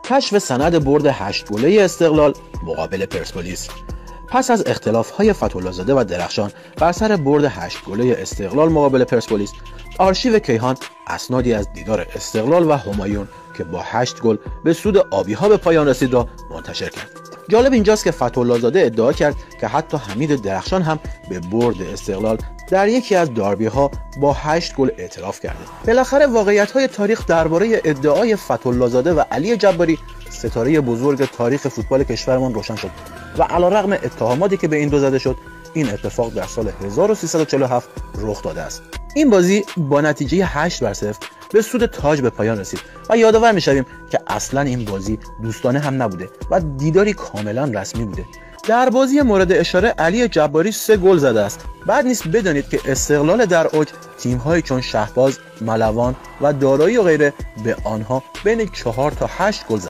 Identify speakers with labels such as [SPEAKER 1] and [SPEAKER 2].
[SPEAKER 1] کشف سند برد 8 گله استقلال مقابل پرسپولیس. پس از اختلاف‌های فتح‌الله‌زاده و درخشان بر سر برد 8 گله استقلال مقابل پرسپولیس، آرشیو کیهان اسنادی از دیدار استقلال و همایون که با 8 گل به سود آبی‌ها به پایان رسید را منتشر کرد. جالب اینجاست که فتح‌الله‌زاده ادعا کرد که حتی حمید درخشان هم به برد استقلال در یکی از داربی‌ها با 8 گل اعتراف کرده. بالاخره واقعیت‌های تاریخ درباره ادعای فتح‌الله‌زاده و علی جباری، ستاره بزرگ تاریخ فوتبال کشورمان، روشن شد و علیرغم اتهاماتی که به این دو زده شد، این اتفاق در سال 1347 رخ داده است. این بازی با نتیجه 8-0 به سود تاج به پایان رسید و یادآور می‌شویم که اصلاً این بازی دوستانه هم نبوده و دیداری کاملاً رسمی بوده. در بازی مورد اشاره علی جباری 3 گل زده است. بعد نیست بدانید که استقلال در اوج تیم‌هایی چون شهباز، ملوان و دارایی و غیره به آنها بین 4 تا 8 گل زد.